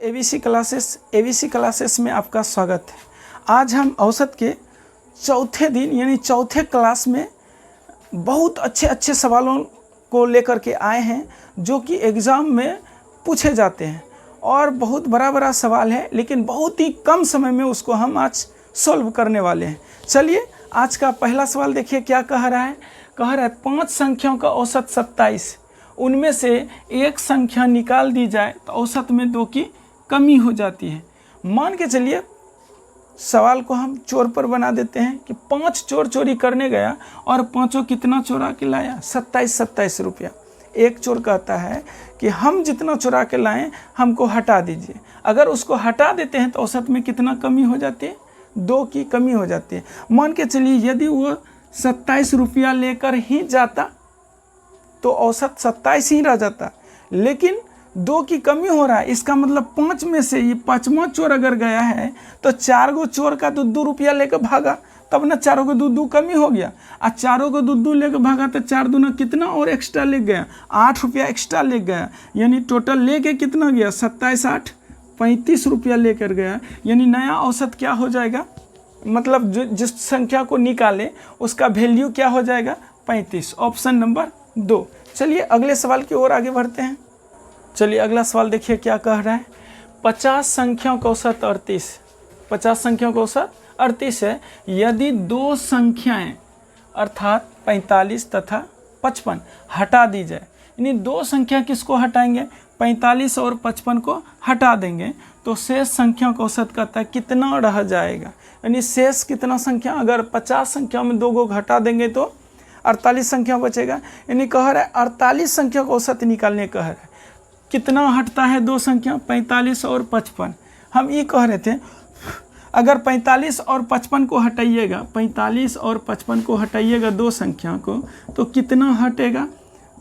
ABC classes में आपका स्वागत है। आज हम औसत के चौथे दिन यानी चौथे क्लास में बहुत अच्छे सवालों को लेकर के आए हैं जो कि एग्ज़ाम में पूछे जाते हैं और बहुत बड़ा सवाल है, लेकिन बहुत ही कम समय में उसको हम आज सॉल्व करने वाले हैं। चलिए आज का पहला सवाल देखिए क्या कह रहा है। 5 संख्याओं का औसत 27, उनमें से एक संख्या निकाल दी जाए तो औसत में 2 की कमी हो जाती है। मान के चलिए सवाल को हम चोर पर बना देते हैं कि 5 चोर चोरी करने गया और पांचों कितना चुरा के लाया, 27 रुपया। एक चोर कहता है कि हम जितना चुरा के लाएं हमको हटा दीजिए। अगर उसको हटा देते हैं तो औसत में कितना कमी हो जाती है, 2 की कमी हो जाती है। मान के चलिए यदि वो 27 रुपया लेकर ही जाता तो औसत 27 ही रह जाता, लेकिन 2 की कमी हो रहा है। इसका मतलब 5 में से ये 5वां चोर अगर गया है तो 4 गो चोर का 2 रुपया लेकर भागा, तब ना 4 को 2 कमी हो गया। और 4 को 2 लेकर भागा तो 4 दूना कितना और एक्स्ट्रा ले गया, 8 रुपया एक्स्ट्रा ले गया। यानी टोटल लेके कितना गया, 27 8 35 रुपया लेकर गया। यानी नया औसत क्या हो जाएगा, मतलब जिस संख्या को निकाले उसका वैल्यू क्या हो जाएगा, 35। Option number 2। चलिए अगले सवाल की ओर आगे बढ़ते हैं। चलिए अगला सवाल देखिए क्या कह रहा है। 50 संख्याओं का औसत 38, 50 संख्याओं का औसत 38 है। यदि 2 संख्याएं अर्थात 45 तथा 55 हटा दी जाए, यानी 2 संख्या किसको हटाएंगे, 45 और 55 को हटा देंगे तो शेष संख्या का औसत कहता है कितना रह जाएगा। यानी शेष कितना संख्या, अगर 50 संख्या में 2 को घटा देंगे तो 48 संख्या बचेगा। यानी कह रहा है 48 संख्या का औसत निकालने कह रहा है। कितना हटता है 2 संख्या, 45 और 55। हम ये कह रहे थे अगर 45 और 55 को हटाइएगा, 45 और 55 को हटाइएगा 2 संख्या को तो कितना हटेगा,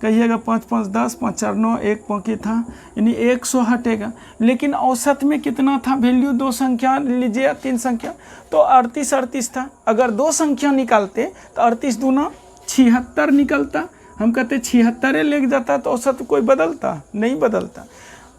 कहिएगा 5 5 10, 5 4 9, 1 बाकी था, यानी 100 हटेगा। लेकिन औसत में कितना था वैल्यू, 2 संख्या लीजिए 3 संख्या तो 38 था। अगर 2 संख्या निकालते तो 38 दूना 76 निकलता। हम कहते 76 लेके जाता तो औसत कोई बदलता नहीं, बदलता,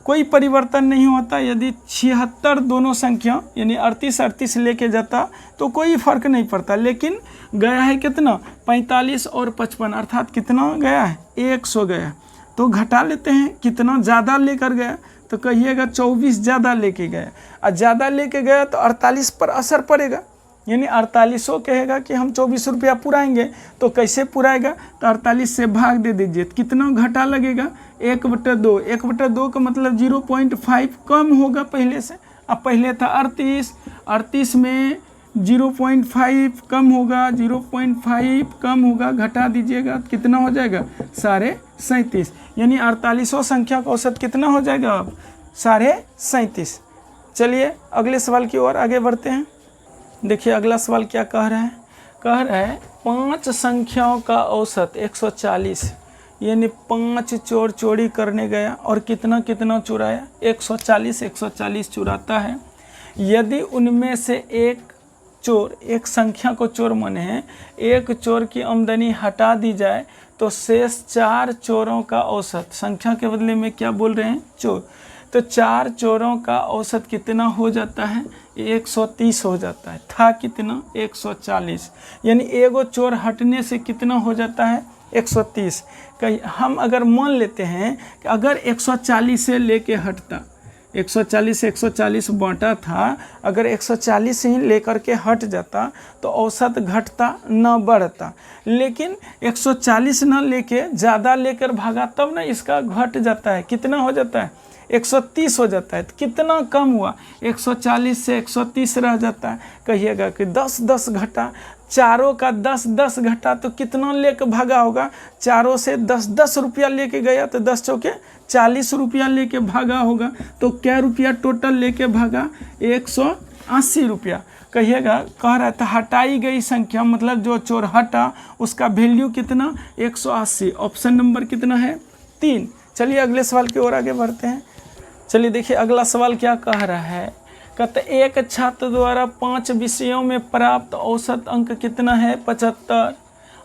कोई परिवर्तन नहीं होता। यदि 76 दोनों संख्या यानी 38 लेके जाता तो कोई फर्क नहीं पड़ता। लेकिन गया है कितना, 45 और 55 अर्थात कितना गया है, 100 गया। तो घटा लेते हैं कितना ज़्यादा लेकर गया, तो कहिएगा 24 ज़्यादा लेके गया। और ज़्यादा लेके गया तो 48 पर असर पड़ेगा। यानी 48 कहेगा कि हम 24 रुपया पुराएंगे, तो कैसे पुराएगा, तो 48 से भाग दे दीजिए, कितना घटा लगेगा, 1/2। 1/2 का मतलब 0.5 कम होगा पहले से। अब पहले था 38 में 0.5 कम होगा, 0.5 कम होगा, घटा दीजिएगा कितना हो जाएगा, 37.5। यानी 48 संख्या का औसत कितना हो जाएगा, अब 37.5। चलिए अगले सवाल की ओर आगे बढ़ते हैं। देखिए अगला सवाल क्या कह रहा है। 5 संख्याओं का औसत 140, यानी 5 चोर चोरी करने गया और कितना चुराया, 140 चुराता है। यदि उनमें से एक चोर, एक संख्या को चोर माने हैं, एक चोर की आमदनी हटा दी जाए तो शेष 4 चोरों का औसत, संख्या के बदले में क्या बोल रहे हैं, चोर, तो 4 चोरों का औसत कितना हो जाता है, 130 हो जाता है। था कितना, 140। यानी एगो चोर हटने से कितना हो जाता है, 130। कहीं हम अगर मान लेते हैं कि अगर 140 से लेके हटता, 140 से 140 बांटा था, अगर 140 ही लेकर के हट जाता तो औसत घटता न बढ़ता। लेकिन 140 न लेके ज़्यादा लेकर भागा तब ना इसका घट जाता है, कितना हो जाता है, 130 हो जाता है। तो कितना कम हुआ, 140 से 130 रह जाता है। कहिएगा कि 10 घटा, चारों का 10 घटा तो कितना लेकर भागा होगा, चारों से 10 रुपया लेके गया तो 10 चौके 40 रुपया लेके भागा होगा। तो क्या रुपया टोटल लेके भागा, 180 रुपया। कहिएगा कह रहा था हटाई गई संख्या मतलब जो चोर हटा उसका वैल्यू कितना, 180। ऑप्शन नंबर कितना है, 3। चलिए अगले सवाल की ओर आगे बढ़ते हैं। चलिए देखिए अगला सवाल क्या कह रहा है। कहते एक छात्र द्वारा 5 विषयों में प्राप्त औसत अंक कितना है, 75,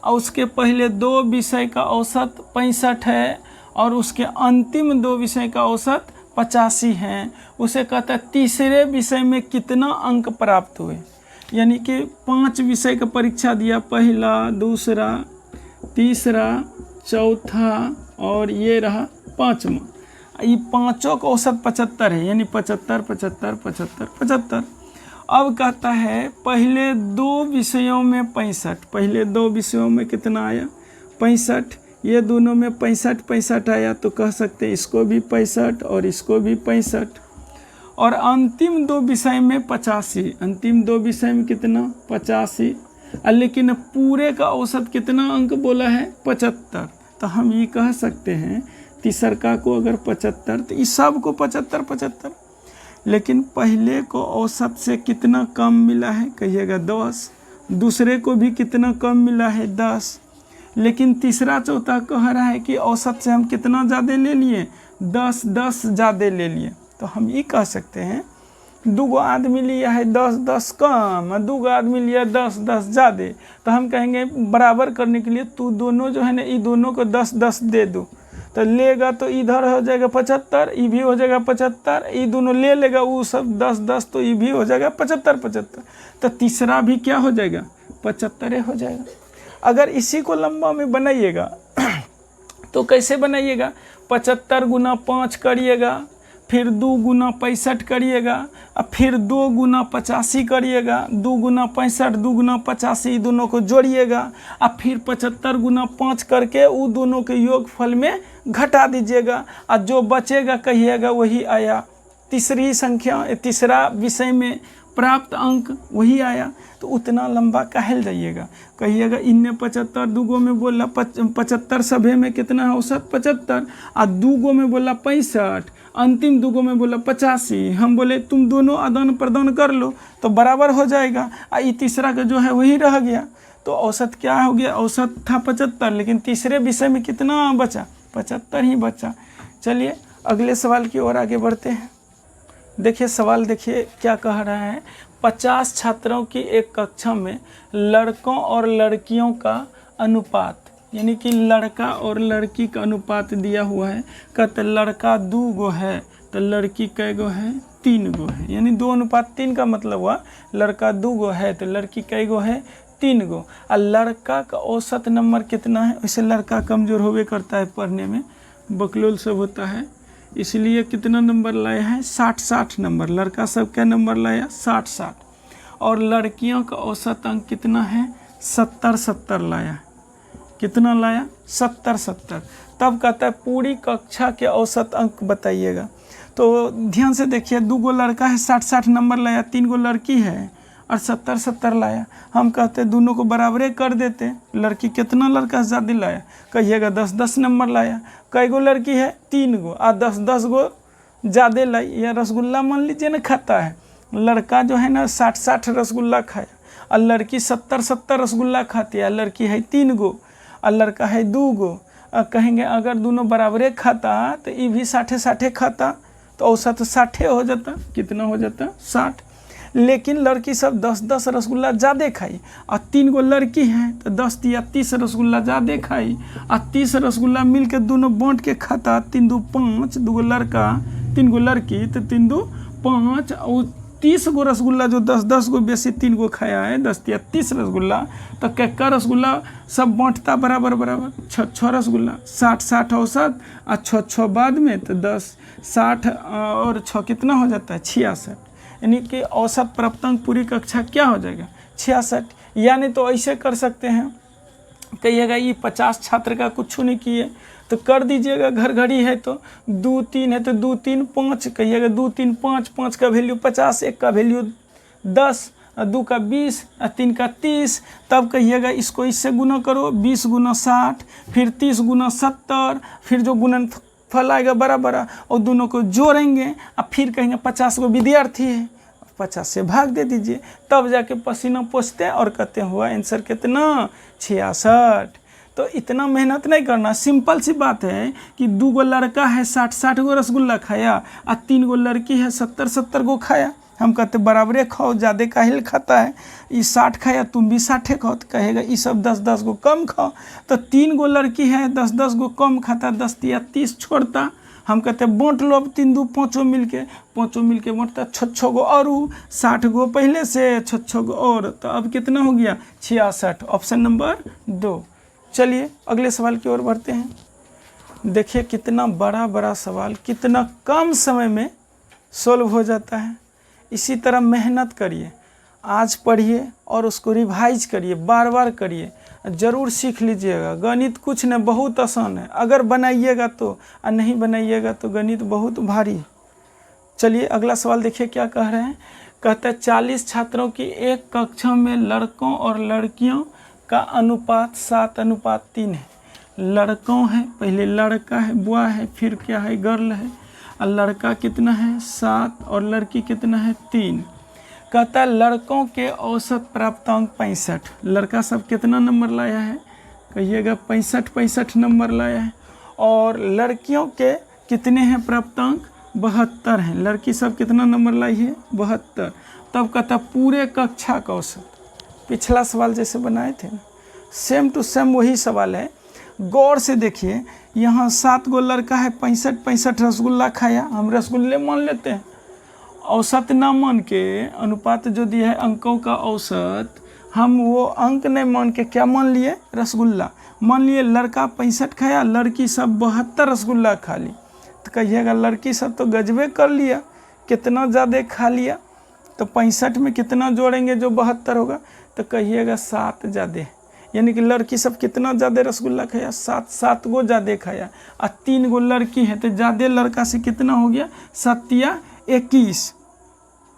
और उसके पहले 2 विषय का औसत 65 है और उसके अंतिम 2 विषय का औसत 85 हैं, उसे कहता है तीसरे विषय में कितना अंक प्राप्त हुए। यानी कि 5 विषय का परीक्षा दिया, पहला, दूसरा, तीसरा, चौथा और ये रहा 5वां। ये पाँचों का औसत 75 है, यानी 75, 75, 75, 75। अब कहता है पहले 2 विषयों में 65, पहले 2 विषयों में कितना आया 65, ये दोनों में 65 65 आया, तो कह सकते हैं इसको भी 65 और इसको भी 65। और अंतिम 2 विषय में 85, अंतिम 2 विषय में कितना 85, लेकिन पूरे का औसत कितना अंक बोला है 75। तो हम ये कह सकते हैं तीसरका को अगर 75 तो इस सब को 75 75, लेकिन पहले को औसत से कितना कम मिला है कहिएगा 10, दूसरे को भी कितना कम मिला है 10, लेकिन तीसरा चौथा कह रहा है कि औसत से हम कितना ज़्यादा ले लिए 10 10 ज़्यादा ले लिए। तो हम ये कह सकते हैं 2 आदमी लिया है 10 10 कम और 2 आदमी लिया 10 10 ज़्यादा, तो हम कहेंगे बराबर करने के लिए तू दोनों जो है ना ये दोनों को 10 10 दे दो, तो लेगा तो इधर हो जाएगा 75, ये भी हो जाएगा 75, ये दोनों ले लेगा वो सब 10 10, तो ये भी हो जाएगा 75 75, तो तीसरा भी क्या हो जाएगा 75 हो जाएगा। अगर इसी को लंबा में बनाइएगा तो कैसे बनाइएगा 75 गुना 5 करिएगा, फिर 2 गुना 65 करिएगा, और फिर 2 गुना 85 करिएगा, 2 गुना 65 2 गुना 85 दोनों को जोड़िएगा, और फिर 75 गुना 5 करके वो दोनों के योगफल में घटा दीजिएगा, और जो बचेगा कहिएगा वही आया तीसरी संख्या, तीसरा विषय में प्राप्त अंक वही आया। तो उतना लंबा कहल जाइएगा, कहिएगा इनने 75 2 में बोला 75 सभे में कितना है औसत 75, और 2 में बोला 65, अंतिम 2 में बोला 85। हम बोले तुम दोनों आदान प्रदान कर लो तो बराबर हो जाएगा, और ये तीसरा का जो है वही रह गया। तो औसत क्या हो गया, औसत था 75, लेकिन तीसरे विषय में कितना बचा 75 ही बचा। चलिए अगले सवाल की ओर आगे बढ़ते हैं। देखिए सवाल देखिए क्या कह रहा है, 50 छात्रों की एक कक्षा में लड़कों और लड़कियों का अनुपात, यानी कि लड़का और लड़की का अनुपात दिया हुआ है। कहते लड़का 2 गो है तो लड़की कै गो है 3 गो है, यानी 2:3 का मतलब हुआ लड़का 2 गो है तो लड़की कै गो है 3 गो। और लड़का का औसत नंबर कितना है, वैसे लड़का कमज़ोर होवे करता है पढ़ने में, बकलोल सब होता है, इसलिए कितना नंबर लाया है 60 नंबर। लड़का सब क्या नंबर लाया 60। और लड़कियों का औसत अंक कितना है 70 लाया। कितना लाया 70। तब कहता है पूरी कक्षा के औसत अंक बताइएगा। तो ध्यान से देखिए 2 गो लड़का है 60 नंबर लाया, 3 गो लड़की है और 70 लाया। हम कहते दोनों को बराबरे कर देते। लड़की कितना लड़का से ज़्यादा लाया कहिएगा 10 नंबर लाया। कई गो लड़की है 3 गो और 10 गो ज़्यादा लाई। या रसगुल्ला मान लीजिए ना खाता है, लड़का जो है ना 60 रसगुल्ला खाया और लड़की 70 रसगुल्ला खाती है। लड़की है 3 गो और लड़का है 2 गो। कहेंगे अगर दोनों बराबरे खाता तो ये भी 60 खाता तो औसत 60 हो जाता। कितना हो जाता 60। लेकिन लड़की सब 10 रसगुल्ला ज़्यादा खाई और 3 गो लड़की हैं तो 10 या 30 रसगुल्ला ज़्यादा खाई और 30 रसगुल्ला मिल के दोनों बाँट के खाता। 3 2 5, 2 गो लड़का 3 गो लड़की तो 3 2 5 और 30 गो रसगुल्ला जो 10 गो बेसी 3 गो खाया है 10 या 30 रसगुल्ला। तो क्या रसगुल्ला सब बाँटता बराबर 6 रसगुल्ला 60 औसत और 6 बाद में तो 10 60 और 6 कितना हो जाता है 66। यानी कि औसत प्राप्तांक पूरी कक्षा क्या हो जाएगा 66। यानी तो ऐसे कर सकते हैं, कहिएगा ये 50 छात्र का कुछ नहीं किए तो कर दीजिएगा। घर घड़ी है तो 2 3 है तो 2 3 5 कहिएगा 2 3 5, 5 का वैल्यू 50, 1 का वैल्यू 10, 2 का 20, 3 का 30। तब कहिएगा इसको इससे गुना करो 20 गुना 60, फिर 30 गुना 70, फिर जो गुणनफल आएगा बराबर और दोनों को जोड़ेंगे और फिर कहेंगे 50 गो विद्यार्थी है 50 से भाग दे दीजिए। तब जाके पसीना पोंछते हैं और कहते हुआ आंसर कितना 66। तो इतना मेहनत नहीं करना, सिंपल सी बात है कि 2 गो लड़का है 60 गो रसगुल्ला खाया और 3 गो लड़की है 70 गो खाया। हम कहते बराबरे खाओ, ज़्यादा काहिल खाता है, ये 60 खाया तुम भी 60 खाओ। तो कहेगा ये सब 10 गो कम खाओ। तो 3 गो लड़की है 10 गो कम खाता, 10 या 30 छोड़ता हम कहते हैं बाँट लो अब 3 2 5 मिलके बाँटता है 6 गो और 60 गो पहले से 6 गो और, तो अब कितना हो गया 66। Option number 2। चलिए अगले सवाल की ओर बढ़ते हैं। देखिए कितना बड़ा सवाल कितना कम समय में सोल्व हो जाता है। इसी तरह मेहनत करिए, आज पढ़िए और उसको रिवाइज करिए, बार बार करिए, ज़रूर सीख लीजिएगा। गणित कुछ न बहुत आसान है, अगर बनाइएगा तो, और नहीं बनाइएगा तो गणित बहुत भारी है। चलिए अगला सवाल देखिए क्या कह रहे हैं। कहता है 40 छात्रों की एक कक्षा में लड़कों और लड़कियों का अनुपात 7:3 है। लड़कों है, पहले लड़का है बॉय है, फिर क्या है गर्ल है, और लड़का कितना है 7 और लड़की कितना है 3। कहता है लड़कों के औसत प्राप्तांक 65। लड़का सब कितना नंबर लाया है, कहिएगा 65 नंबर लाया है। और लड़कियों के कितने हैं प्राप्तांक 72 हैं। लड़की सब कितना नंबर लाई है 72। तब कहता पूरे कक्षा का औसत, पिछला सवाल जैसे बनाए थे ना, सेम टू सेम वही सवाल है। गौर से देखिए, यहाँ 7 गो लड़का है, 65 रसगुल्ला खाया, हम रसगुल्ले मान लेते हैं। औसत ना मान के, अनुपात जो दिया है अंकों का औसत, हम वो अंक नहीं मान के क्या मान लिए रसगुल्ला मान लिए। लड़का 65 खाया, लड़की सब 72 रसगुल्ला खा ली। तो कहिएगा लड़की सब तो गजबे कर लिया, कितना ज़्यादा खा लिया। तो 65 में कितना जोड़ेंगे जो 72 होगा, तो कहिएगा 7 ज़्यादा, यानी कि लड़की सब कितना ज़्यादा रसगुल्ला खाया 7 गो ज़्यादा खाया, और 3 गो लड़की है तो ज़्यादा लड़का से कितना हो गया 7 या 21,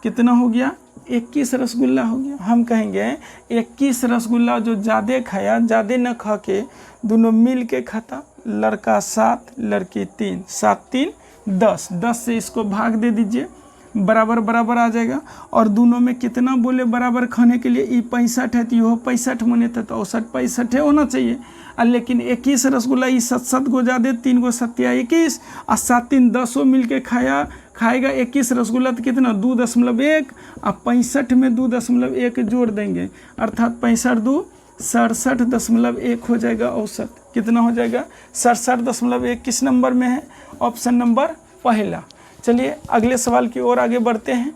कितना हो गया 21 रसगुल्ला हो गया। हम कहेंगे 21 रसगुल्ला जो ज़्यादा खाया, ज़्यादा न खा के दोनों मिल के खाता। लड़का 7 लड़की 3, 7 3 10, 10 से इसको भाग दे दीजिए, बराबर बराबर आ जाएगा। और दोनों में कितना बोले बराबर खाने के लिए, ये 65 है तो यह 65 माने थे, तो औसत 65 होना चाहिए। लेकिन 21 रसगुल्ला ये 7 गो ज़्यादा, 3 गो 7 या 21, और 7 3 10 मिल के खाएगा 21 रसगुल्ला, तो कितना 2.1, और 65 में 2.1 जोड़ देंगे, अर्थात 65 2 67.1 हो जाएगा औसत। कितना हो जाएगा 67.1। किस नंबर में है, ऑप्शन नंबर पहला। चलिए अगले सवाल की ओर आगे बढ़ते हैं।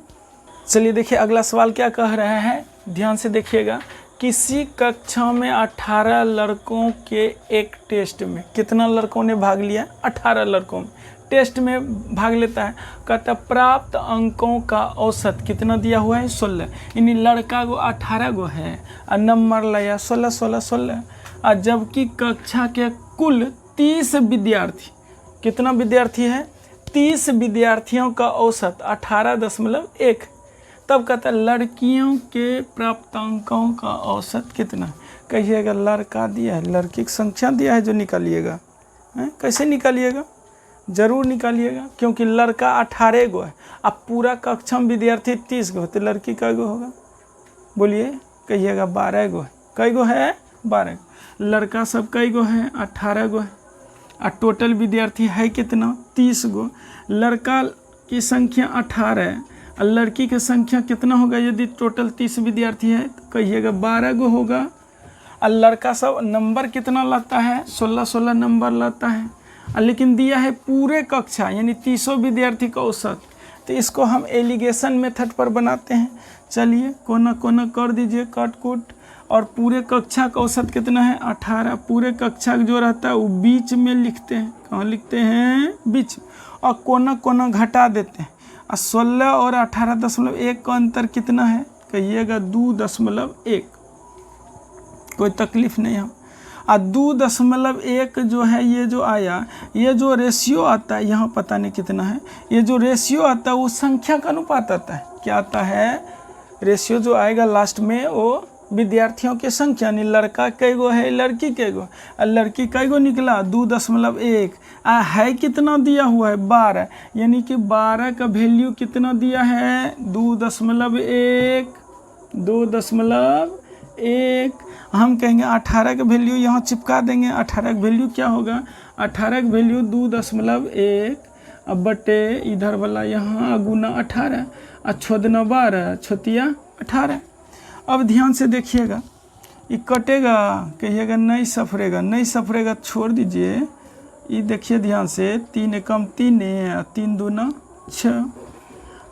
चलिए देखिए अगला सवाल क्या कह रहा है, ध्यान से देखिएगा। किसी कक्षा में 18 लड़कों के एक टेस्ट में, कितना लड़कों ने भाग लिया 18 लड़कों में टेस्ट में भाग लेता है। कहता प्राप्त अंकों का औसत कितना दिया हुआ है 16, यानी लड़का को 18 गो है और नंबर लाया 16, और जबकि कक्षा के कुल 30 विद्यार्थी, कितना विद्यार्थी है 30 विद्यार्थियों का औसत 18.1। तब कहता है लड़कियों के प्राप्तांकों का औसत कितना, कहिएगा लड़का दिया है, लड़की की संख्या दिया है जो निकालिएगा। कैसे निकालिएगा, जरूर निकालिएगा, क्योंकि लड़का 18 गो है, अब पूरा कक्षा में विद्यार्थी 30 गो, तो लड़की कै गो होगा बोलिए, कहिएगा 12 गो है। कै गो है 12। लड़का सब कै गो है 18 गो है, और टोटल विद्यार्थी है कितना 30 गो। लड़का की संख्या 18 और लड़की की संख्या कितना होगा, यदि टोटल 30 विद्यार्थी है तो कहिएगा 12 गो होगा। और लड़का सब नंबर कितना लाता है 16 नंबर लाता है, लेकिन दिया है पूरे कक्षा यानी 30 विद्यार्थी का औसत। तो इसको हम एलिगेशन मेथड पर बनाते हैं। चलिए कोना कोना कर दीजिए काट कूट, और पूरे कक्षा का औसत कितना है 18। पूरे कक्षा जो रहता है वो बीच में लिखते हैं, कहाँ लिखते हैं बीच, और कोना कोना घटा देते हैं। और 16 और 18.1 का अंतर कितना है, कहिएगा 2.1, कोई तकलीफ नहीं है। और 2.1 जो है ये जो आया, ये जो रेशियो आता है यहाँ पता नहीं कितना है, ये जो रेशियो आता है वो संख्या का अनुपात आता है। क्या आता है, रेशियो जो आएगा लास्ट में वो विद्यार्थियों की संख्या, यानी लड़का कै गो है लड़की कै गो, और लड़की कै गो निकला 2.1। है कितना दिया हुआ है 12, यानी कि 12 का वैल्यू कितना दिया है 2.1। हम कहेंगे 18 का वैल्यू यहाँ चिपका देंगे। 18 का वैल्यू क्या होगा, 18 का वैल्यू 2.1 अब बटे इधर वाला यहाँ गुना 18, छोदना 12 छोतिया 18। अब ध्यान से देखिएगा, ये कटेगा, कहिएगा नहीं सफरेगा, नहीं सफरेगा छोड़ दीजिए, ये देखिए ध्यान से, 3 एकम 3, 3 दूना 6,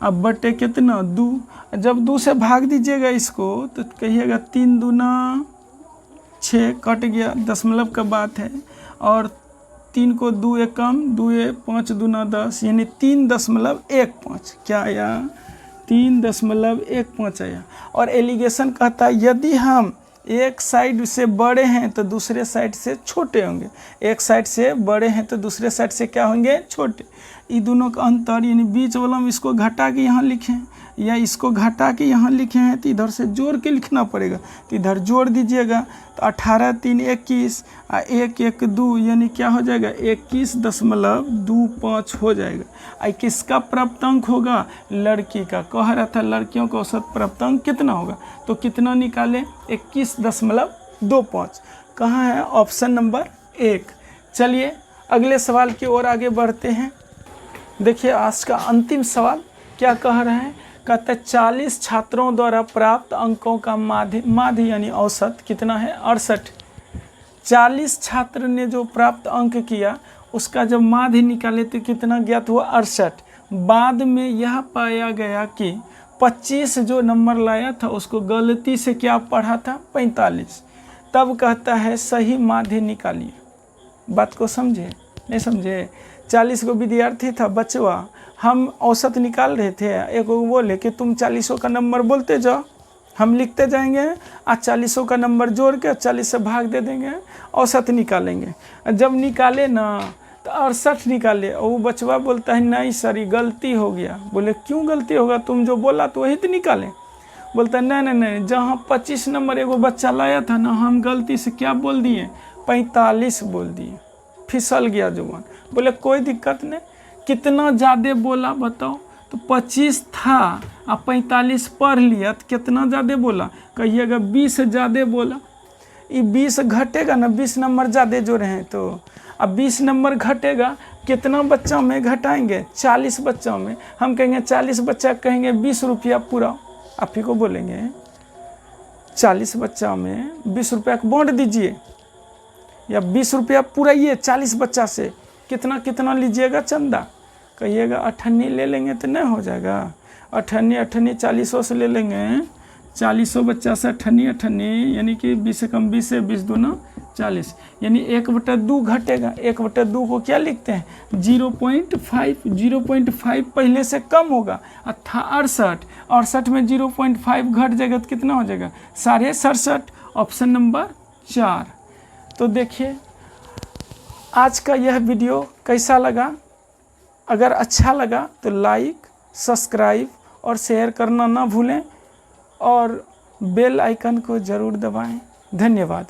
अब बटे कितना 2। जब 2 से भाग दीजिएगा इसको तो कहिएगा 3 दूना 6, कट गया, दशमलव का बात है। और 3 को 2 एकम 2, 5 दूना 10, यानी 3.15 क्या आया, 3.15 आया। और एलिगेशन कहता है यदि हम एक साइड से बड़े हैं तो दूसरे साइड से छोटे होंगे, एक साइड से बड़े हैं तो दूसरे साइड से क्या होंगे, छोटे। ये दोनों का अंतर, यानी बीच वाला में इसको घटा के यहाँ लिखें या इसको घटा के यहाँ लिखे हैं तो इधर से जोड़ के लिखना पड़ेगा। तो इधर जोड़ दीजिएगा तो 18 3 21 और 1 1 2, यानी क्या हो जाएगा 21.25 हो जाएगा। आई किसका प्राप्तांक होगा, लड़की का। कह रहा था लड़कियों का औसत प्राप्तांक कितना होगा, तो कितना निकाले 21.25। कहाँ है, ऑप्शन नंबर 1। चलिए अगले सवाल की ओर आगे बढ़ते हैं। देखिए आज का अंतिम सवाल क्या कह रहे हैं, कहते 40 छात्रों द्वारा प्राप्त अंकों का माध्य यानी औसत कितना है, 68। 40 छात्र ने जो प्राप्त अंक किया उसका जब माध्य निकाले तो कितना ज्ञात हुआ, 68। बाद में यह पाया गया कि 25 जो नंबर लाया था उसको गलती से क्या पढ़ा था, 45। तब कहता है सही माध्य निकालिए। बात को समझे, नहीं समझे। 40 को विद्यार्थी था बचवा, हम औसत निकाल रहे थे, एक बोले कि तुम 40 का नंबर बोलते जाओ, हम लिखते जाएंगे, आज 40 का नंबर जोड़ के 40 से भाग दे देंगे, औसत निकालेंगे। जब निकाले ना तो 68 निकाले, और वो बचवा बोलता है नहीं सर ये गलती हो गया। बोले क्यों गलती होगा, तुम जो बोला तो वही तो निकाले। बोलता है नहीं नहीं नहीं, जहाँ 25 नंबर एगो बच्चा लाया था ना, हम गलती से क्या बोल दिए, 45 बोल दिए, फिसल गया जुबान। बोले कोई दिक्कत नहीं, कितना ज़्यादा बोला बताओ, तो 25 था अब 45 पढ़ लिया तो कितना ज़्यादा बोला, कहिएगा 20 ज़्यादा बोला। ये 20 घटेगा ना, 20 नंबर ज़्यादा जोड़े हैं तो अब 20 नंबर घटेगा, कितना बच्चों में घटाएंगे, 40 बच्चों में। हम कहेंगे 40 बच्चा, कहेंगे 20 रुपया पूरा, आप ही को बोलेंगे 40 बच्चा में 20 रुपया को बांट दीजिए, या 20 रुपया पूरा ये 40 बच्चा से कितना कितना लीजिएगा चंदा, कहिएगा 98 ले लेंगे तो नहीं हो जाएगा, 98 40 से ले लेंगे, 40 बच्चा से 98 यानी कि 20 से कम 20 से 20 दूना 40, यानी 1/2 घटेगा। 1/2 को क्या लिखते हैं, 0.5। 0.5 पहले से कम होगा, था 68 में 0.5 घट जाएगा तो कितना हो जाएगा, 67.5। Option number 4। तो देखिए आज का यह वीडियो कैसा लगा, अगर अच्छा लगा तो लाइक, सब्सक्राइब और शेयर करना ना भूलें और बेल आइकन को ज़रूर दबाएं। धन्यवाद।